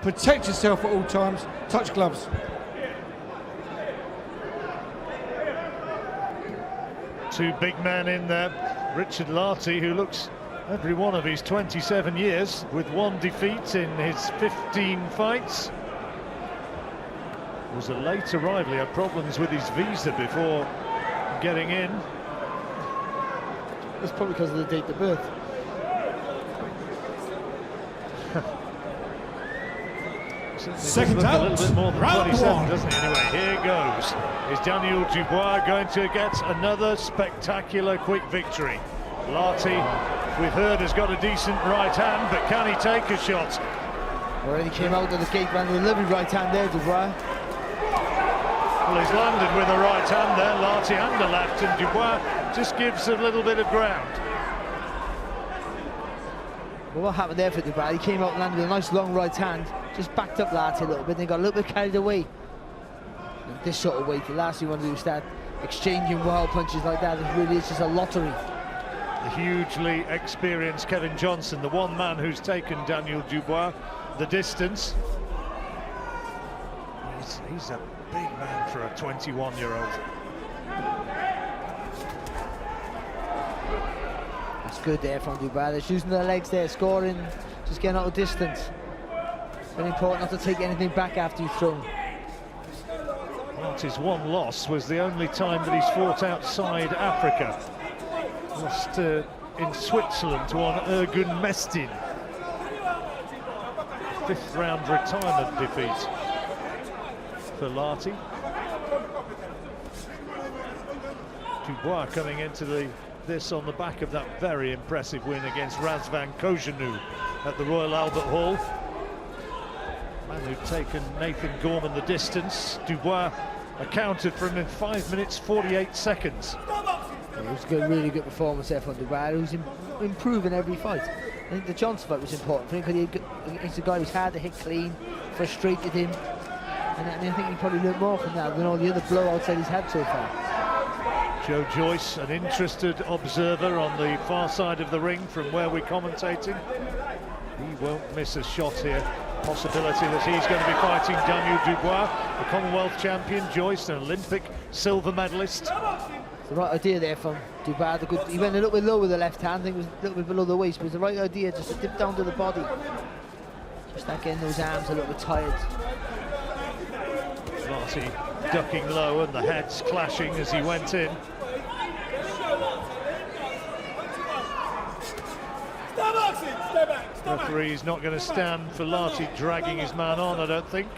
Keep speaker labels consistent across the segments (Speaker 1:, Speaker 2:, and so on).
Speaker 1: Protect yourself at all times, touch gloves.
Speaker 2: Two big men in there. Richard Lartey, who looks every one of his 27 years, with one defeat in his 15 fights. Was a late arrival, he had problems with his visa before getting in.
Speaker 3: It's probably because of the date of birth.
Speaker 1: Second out,
Speaker 2: a little bit more than
Speaker 1: round
Speaker 2: 27,
Speaker 1: one.
Speaker 2: doesn't it? Anyway, here goes. Is Daniel Dubois going to get another spectacular quick victory? Lartey, we've heard, has got a decent right hand, but can he take a shot?
Speaker 3: Already came out of the gate, ran with a lovely right hand there, Dubois.
Speaker 2: Well, he's landed with a right hand there, Lartey and a left, and Dubois just gives a little bit of ground.
Speaker 3: Well, what happened there for Dubois? He came out and landed with a nice long right hand, just backed up Lartey a little bit, and he got a little bit carried away. And this sort of weight, the last thing you want to do is start exchanging wild punches like that. It really is just a lottery.
Speaker 2: The hugely experienced Kevin Johnson, the one man who's taken Daniel Dubois the distance. He's a big man for a 21-year-old.
Speaker 3: That's good there from Dubois. They're using their legs there, scoring, just getting out of distance. Very important not to take anything back after you've thrown.
Speaker 2: His one loss was the only time that he's fought outside Africa. Lost in Switzerland to one Ergun Mestin. Fifth round retirement defeat for Lartey. Dubois coming into this on the back of that very impressive win against Razvan Kojanu at the Royal Albert Hall. Man who'd taken Nathan Gorman the distance. Dubois accounted for him in 5 minutes 48 seconds.
Speaker 3: Yeah, it was a good, really good performance there from Dubois, who's improving every fight. I think the Johnson fight was important for him because he's a guy who's hard to hit clean, frustrated him, and I think he probably learned more from that than all the other blowouts that he's had so far.
Speaker 2: Joe Joyce, an interested observer on the far side of the ring from where we're commentating. He won't miss a shot here. Possibility that he's going to be fighting Daniel Dubois, the Commonwealth champion. Joyce, an Olympic silver medalist.
Speaker 3: It's the right idea there from Dubois. He went a little bit low with the left hand. I think it was a little bit below the waist, but it was the right idea just to dip down to the body. Just like getting those arms a little bit tired.
Speaker 2: Lartey ducking low and the heads clashing as he went in. The referee's not going to stand for Lartey dragging his man on, I don't think.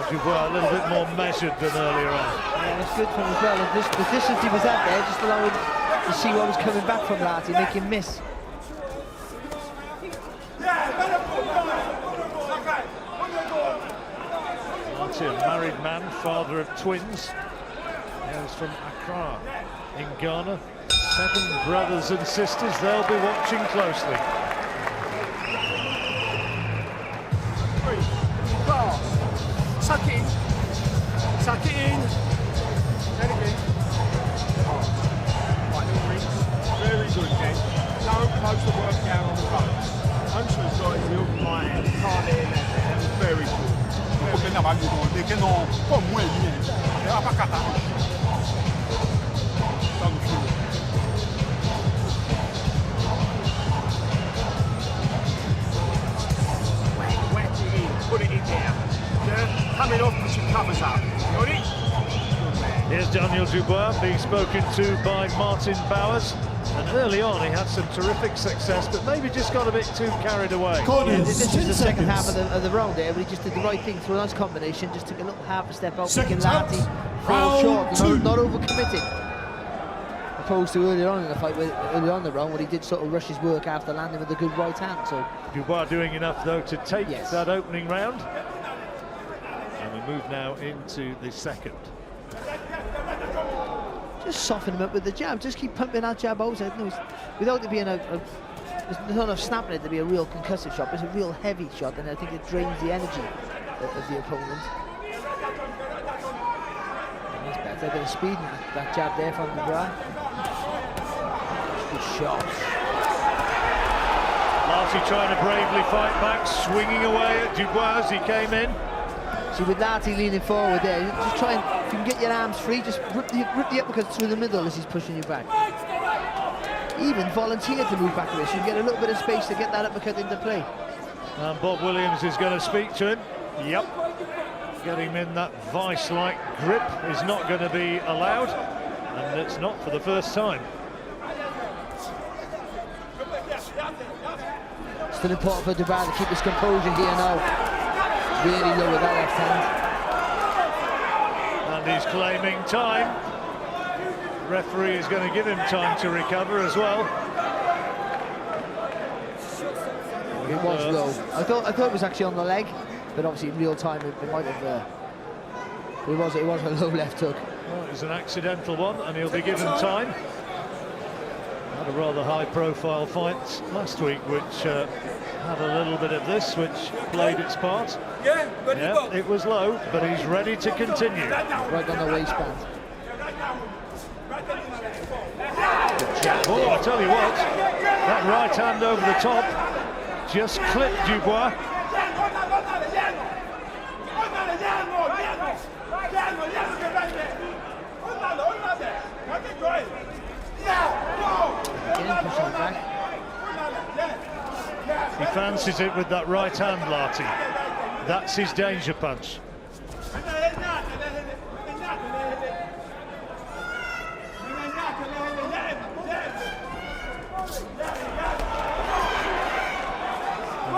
Speaker 2: Dubois a little bit more measured than earlier on.
Speaker 3: Yeah, that's good from him as well. And the distance he was at there just allowed him to see what was coming back from Lartey, make him miss.
Speaker 2: Lartey, a married man, father of twins. Hails from Accra in Ghana. 7 brothers and sisters, they'll be watching closely.
Speaker 4: Suck it in. Suck it in. Right, little ring. Very good, Ken. Don't close the work down on the road. Hunter's got his heel right hand. Can't hit that. That was very good. Whack it in. Put it in there. Coming off, put your covers up. Got it?
Speaker 2: Here's Daniel Dubois being spoken to by Martin Bowers. And early on he had some terrific success, but maybe just got a bit too carried away.
Speaker 3: This was the second half of the round there, but he just did the right thing through a nice combination, just took a little half a step out, making Lartey fall short, not overcommitting. Opposed to earlier on in the fight, earlier on in the round, when he did sort of rush his work after landing with a good right hand. So
Speaker 2: Dubois doing enough though to take that opening round. And we move now into the second.
Speaker 3: Just soften him up with the jab, just keep pumping that jab out. Without it being there's not enough snapping it to be a real concussive shot, but it's a real heavy shot, and I think it drains the energy of the opponent. That's a bit of speed in that jab there from Dubois. Good shot.
Speaker 2: Lartey trying to bravely fight back, swinging away at Dubois as he came in.
Speaker 3: See, with Lartey leaning forward there, just try and, if you can get your arms free, just rip the uppercut through the middle as he's pushing you back. Even volunteer to move back a bit, so you get a little bit of space to get that uppercut into play.
Speaker 2: And Bob Williams is going to speak to him. Yep. Getting him in that vice-like grip is not going to be allowed, and it's not for the first time.
Speaker 3: Still important for Dubois to keep his composure here now. Really low with that left hand.
Speaker 2: And he's claiming time. The referee is going to give him time to recover as well.
Speaker 3: It was low. I thought it was actually on the leg, but obviously in real time it might have. It was a low left hook.
Speaker 2: Well, it was an accidental one, and he'll be given time. Had a rather high-profile fight last week, which had a little bit of this, which played its part. Yeah, it was low, but he's ready to continue.
Speaker 3: Right on the waistband.
Speaker 2: Oh, I tell you what, that right hand over the top just clipped Dubois.
Speaker 3: Again, pushing back.
Speaker 2: He fancies it with that right hand, Lartey. That's his danger punch. And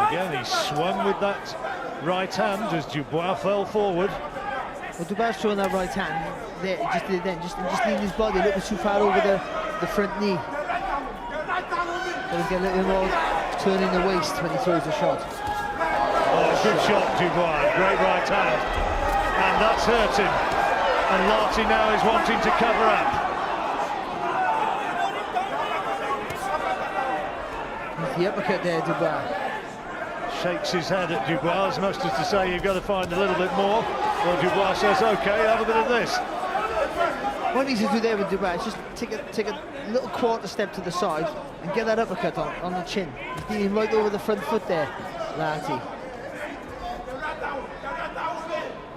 Speaker 2: again, he swung with that right hand as Dubois fell forward.
Speaker 3: Well, Dubois showing that right hand there, just leaning his body a little too far over the front knee. He'll get a little more turning the waist when he throws the shot.
Speaker 2: Oh, good shot, Dubois. Great right hand. And that's hurt him. And Lartey now is wanting to cover up.
Speaker 3: The uppercut there, Dubois.
Speaker 2: Shakes his head at Dubois, as much as to say you've got to find a little bit more. Well, Dubois says, OK, have a bit of this.
Speaker 3: What he needs to do there with Dubois is just take a little quarter step to the side and get that uppercut on the chin. He's leaning right over the front foot there, Lartey.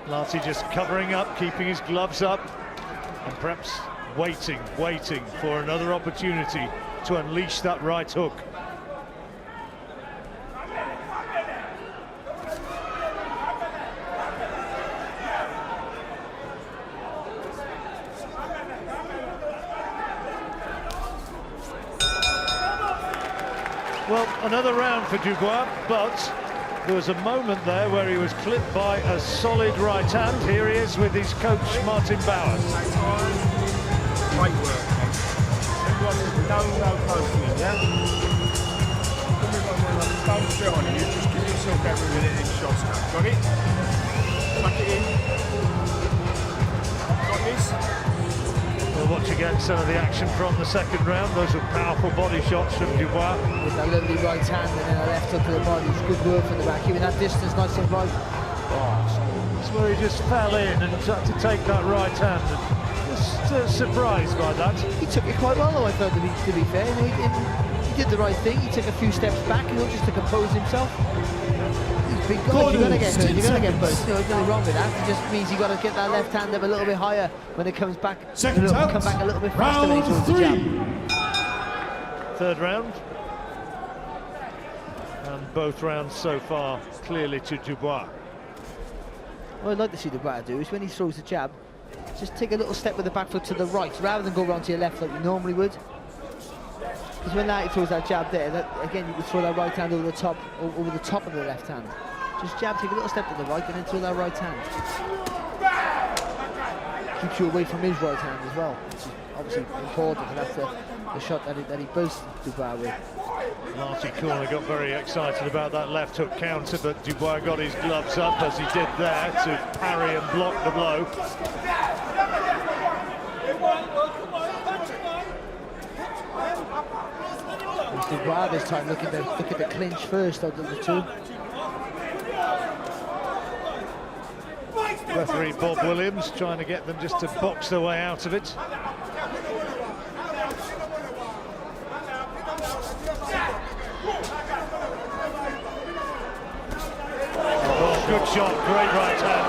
Speaker 2: Lartey just covering up, keeping his gloves up, and perhaps waiting for another opportunity to unleash that right hook. Well, another round for Dubois, but there was a moment there where he was clipped by a solid right hand. Here he is with his coach, Martin Bauer.
Speaker 4: Great work. Don't focus, yeah? Don't sit on it, just give yourself every minute in shots now. Got it? Tuck it in. Got this?
Speaker 2: We'll watch again some of the action from the second round. Those were powerful body shots from Dubois.
Speaker 3: With that lovely right hand and then a left hook to the body. It's good work from the back, keeping that distance nice and right.
Speaker 2: That's where he just fell in and had to take that right hand. Just surprised by that.
Speaker 3: He took it quite well, though, I thought, to be fair. You know, he did the right thing. He took a few steps back, you know, just to compose himself. He's big guy. You're going to get hurt. You're going to get buzzed. You know, there's nothing wrong with that. It just means you've got to get that left hand up a little bit higher when it comes back. Come back a little bit faster when he throws the jab.
Speaker 2: Third round. And both rounds so far clearly to Dubois.
Speaker 3: What I'd like to see Dubois do is when he throws the jab, just take a little step with the back foot to the right rather than go round to your left like you normally would. Because when Lartey throws that jab there, again you can throw that right hand over the top of the left hand. Just jab, take a little step to the right and then throw that right hand. Keeps you away from his right hand as well, which is obviously important, and that's the shot that he buzzed Dubois with.
Speaker 2: Lartey corner got very excited about that left hook counter, but Dubois got his gloves up as he did there to parry and block the blow.
Speaker 3: Dubois this time look at the clinch first out of the two.
Speaker 2: Referee Bob Williams trying to get them just to box their way out of it. Oh, good shot, great right hand,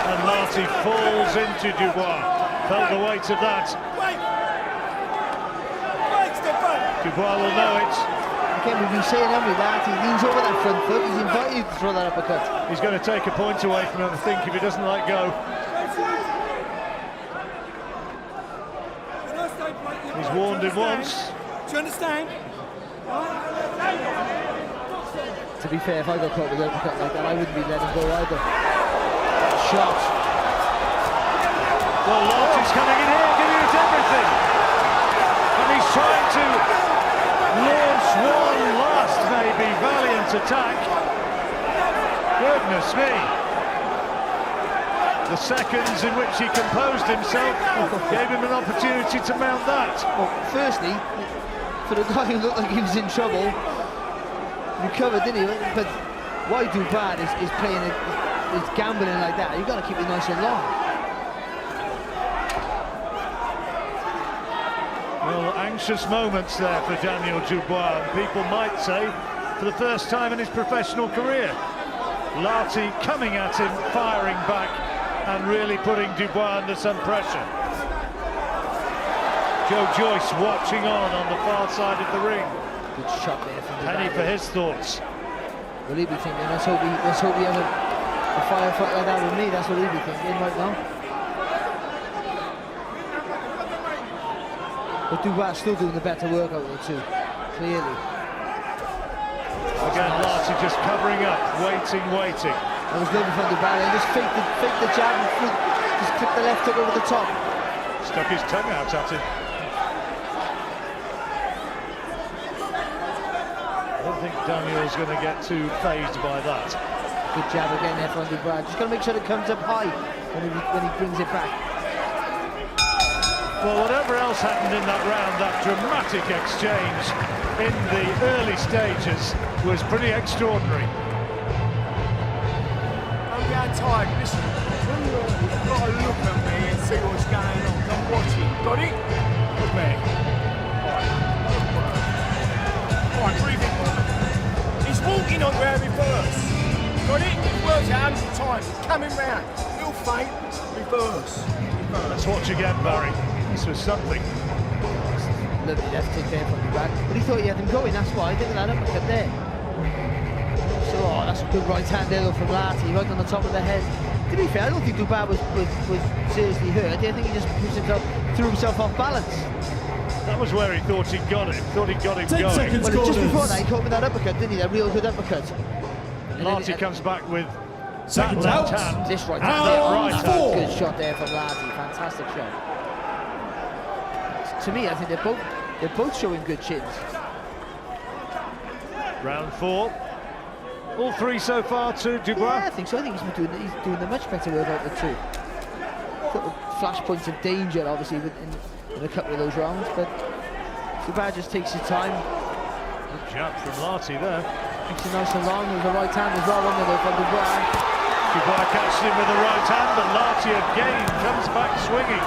Speaker 2: and Lartey falls into Dubois. Felt the weight of that. Dubois will know it.
Speaker 3: Again, we've been saying, haven't we, that he leans over that front foot, he's invited to throw that uppercut.
Speaker 2: He's going to take a point away from him, I think, if he doesn't let go. He's warned him once.
Speaker 1: Do you understand?
Speaker 3: To be fair, if I got caught with an uppercut like that, I wouldn't be letting go either. Shot.
Speaker 2: Well, Lartey's coming in here, giving it everything. And he's trying to launch one last, maybe, valiant attack. Goodness me. The seconds in which he composed himself gave him an opportunity to mount that.
Speaker 3: Well, firstly, for the guy who looked like he was in trouble, recovered, didn't he? But why Dubois is playing it, is gambling like that? You've got to keep it nice and long.
Speaker 2: Well, anxious moments there for Daniel Dubois, and people might say for the first time in his professional career. Lartey coming at him, firing back, and really putting Dubois under some pressure. Joe Joyce watching on the far side of the ring.
Speaker 3: Good shot there from Dubois.
Speaker 2: Penny for his thoughts.
Speaker 3: Will he be thinking, let's hope he has a firefight like that with me, that's what he'll be thinking right now. But Dubois still doing the better work out of the two, clearly.
Speaker 2: Again, Lartey just covering up, waiting.
Speaker 3: That was lovely from Dubois, and just fake the jab and just clip the left hook over the top.
Speaker 2: Stuck his tongue out at him. I don't think Daniel's going to get too phased by that.
Speaker 3: Good jab again there from Dubois. Just got to make sure it comes up high when he brings it back.
Speaker 2: Well, whatever else happened in that round, that dramatic exchange in the early stages was pretty extraordinary.
Speaker 4: I'm getting tired. Listen, you've got to look at me and see what's going on. I'm watching. Got it? Look at me. Right, breathe in. He's walking on where he first. Got it? It works out 100 times. Coming round. Little feint. Reverse.
Speaker 2: Let's watch again, Barry. This was something.
Speaker 3: Lovely left hook there from Dubois. But he thought he had him going, that's why. He didn't let him uppercut there. So, that's a good right hand there from Lartey, right on the top of the head. To be fair, I don't think Dubois was seriously hurt. I think he just threw himself off balance.
Speaker 2: That was where he thought he'd got him. Thought he'd got him
Speaker 1: 10
Speaker 2: going.
Speaker 1: seconds.
Speaker 3: Well, just before that, he caught with that uppercut, didn't he? That real good uppercut.
Speaker 2: Lartey comes back with
Speaker 1: Seconds
Speaker 2: that
Speaker 1: out.
Speaker 2: left hand.
Speaker 3: This right hand
Speaker 1: Round
Speaker 3: there.
Speaker 1: four.
Speaker 3: Good shot there from Lartey. Fantastic shot. To me, I think they're both showing good chins.
Speaker 2: Round 4. All 3 so far to Dubois.
Speaker 3: Yeah, I think so. I think he's doing a much better work out of the two. Couple of flashpoints of danger, obviously, in a couple of those rounds, but Dubois just takes his time.
Speaker 2: Good jab from Lartey there.
Speaker 3: Makes it nice and long. There's a right hand as well, wasn't there, from Dubois.
Speaker 2: Dubois catches him with the right hand, but Lartey again comes back swinging.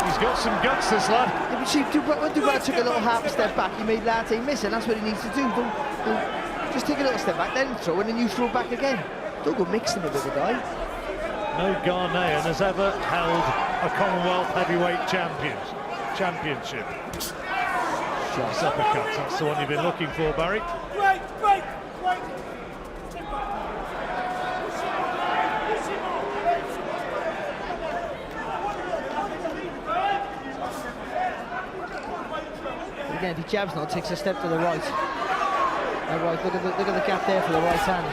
Speaker 2: He's got some guts, this lad.
Speaker 3: Yeah, but see, when Dubois took a little half a step back, he made Lartey miss, and that's what he needs to do. Don't just take a little step back, then throw, and then you throw back again. Don't go mixing it with the guy.
Speaker 2: No Ghanaian has ever held a Commonwealth Heavyweight Championship. Nice uppercut, that's the one you've been looking for, Barry.
Speaker 4: Wait.
Speaker 3: Again, if he jabs now, takes a step to the right. All right, look at the gap there for the right hand.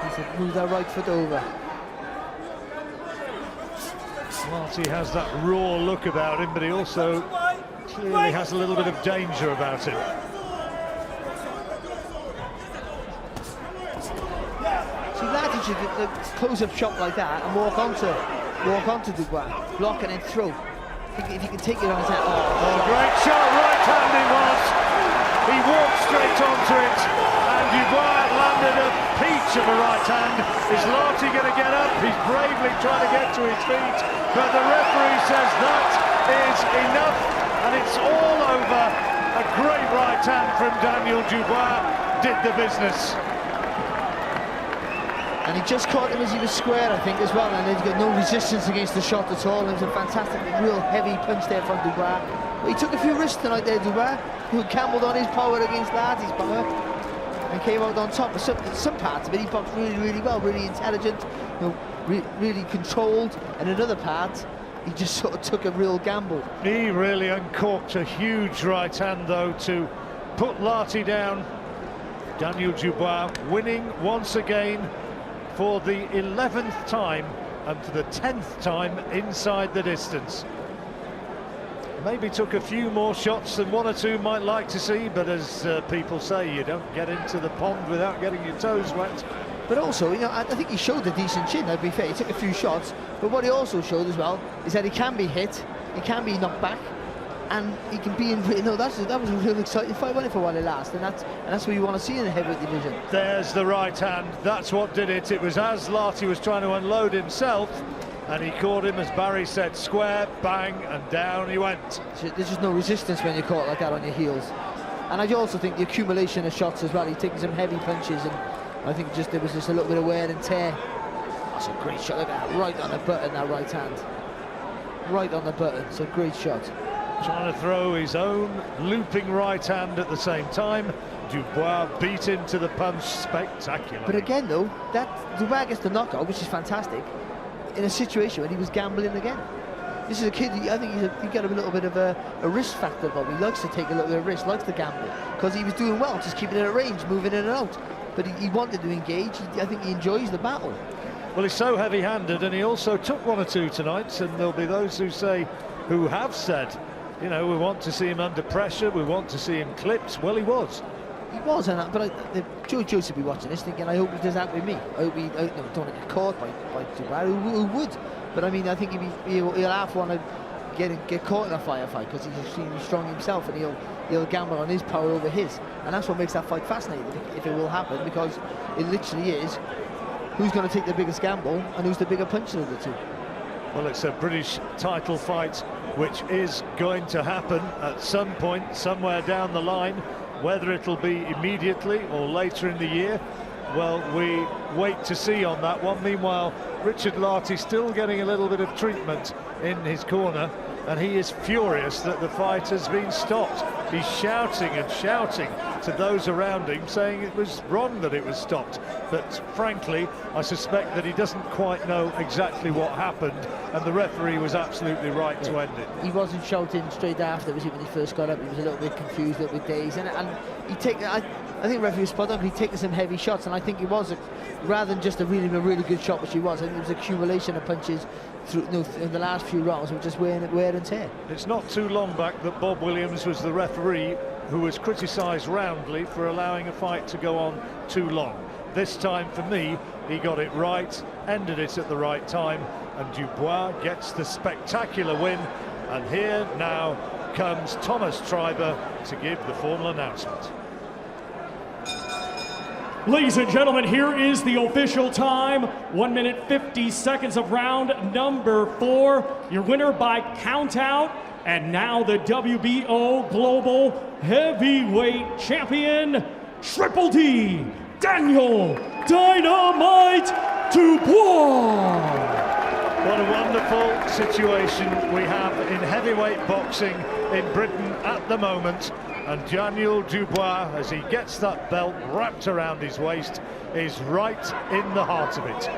Speaker 3: He said, move that right foot over.
Speaker 2: Lartey has that raw look about him, but he also clearly has a little bit of danger about him.
Speaker 3: See, Lartey should close up shop like that and walk onto Dubois, block and then throw. If he can take it on his head.
Speaker 2: Oh, great shot, right hand it was. He walked straight onto it, and Dubois landed a peach of a right hand. Is Lartey going to get up? He's bravely trying to get to his feet, but the referee says that is enough, and it's all over. A great right hand from Daniel Dubois did the business.
Speaker 3: And he just caught him as he was square, I think, as well, and he's got no resistance against the shot at all. It was a fantastic, real heavy punch there from Dubois. But he took a few risks tonight there, Dubois, who gambled on his power against Lartey's power, and came out on top. But some parts of it, he boxed really, really well, really intelligent, you know, really controlled, and another part, he just sort of took a real gamble.
Speaker 2: He really uncorked a huge right hand, though, to put Lartey down. Daniel Dubois winning once again for the 11th time and for the 10th time inside the distance. Maybe took a few more shots than one or two might like to see, but as people say, you don't get into the pond without getting your toes wet.
Speaker 3: But also, you know, I think he showed a decent chin, I'd be fair. He took a few shots, but what he also showed as well is that he can be hit, he can be knocked back, and he can be in. You know, that was a real exciting fight, wasn't it, for while it lasted, and that's what you want to see in the heavyweight division.
Speaker 2: There's the right hand. That's what did it. It was as Lartey was trying to unload himself, and he caught him, as Barry said, square, bang, and down he went.
Speaker 3: There's just no resistance when you're caught like that on your heels. And I also think the accumulation of shots as well. He's taking some heavy punches, and I think there was just a little bit of wear and tear. That's a great shot. Look at that, right on the button, that right hand. Right on the button. It's a great shot.
Speaker 2: Trying to throw his own looping right hand at the same time. Dubois beat him to the punch spectacularly.
Speaker 3: But again, though, that Dubois gets the knockout, which is fantastic, in a situation when he was gambling again. This is a kid, I think he got a little bit of a risk factor about him. He likes to take a little bit of risk, likes to gamble, because he was doing well, just keeping it at range, moving in and out. But he wanted to engage. I think he enjoys the battle.
Speaker 2: Well, he's so heavy-handed, and he also took one or two tonight, and there'll be those who have said, you know, we want to see him under pressure, we want to see him clipped. Well, he was.
Speaker 3: He was, but Joe Joseph will be watching this thinking, I hope he does that with me. I hope he don't want to get caught by Dubois, who would. But I mean, I think he'll half want to get caught in a firefight, because he's strong himself, and he'll gamble on his power over his. And that's what makes that fight fascinating, if it will happen, because it literally is who's going to take the biggest gamble and who's the bigger puncher of the two.
Speaker 2: Well, it's a British title fight which is going to happen at some point, somewhere down the line. Whether it'll be immediately or later in the year, well, we wait to see on that one. Meanwhile, Richard Lartey still getting a little bit of treatment in his corner, and he is furious that the fight has been stopped. He's shouting and shouting to those around him, saying it was wrong that it was stopped. But frankly, I suspect that he doesn't quite know exactly what happened, and the referee was absolutely right to end it.
Speaker 3: He wasn't shouting straight after, was he, when he first got up? He was a little bit confused, a little bit dazed, and I think the referee was spot on. He'd taken some heavy shots, and I think it was rather than just a really good shot, which he was. I think it was accumulation of punches through, in the last few rounds, which just wear and tear.
Speaker 2: It's not too long back that Bob Williams was the referee who was criticised roundly for allowing a fight to go on too long. This time, for me, he got it right, ended it at the right time, and Dubois gets the spectacular win. And here now comes Thomas Treiber to give the formal announcement.
Speaker 5: Ladies and gentlemen, here is the official time. 1 minute 50 seconds of round number 4. Your winner by countout, and now the WBO Global Heavyweight Champion, Triple D, Daniel Dynamite Dubois.
Speaker 2: What a wonderful situation we have in heavyweight boxing in Britain at the moment. And Daniel Dubois, as he gets that belt wrapped around his waist, is right in the heart of it.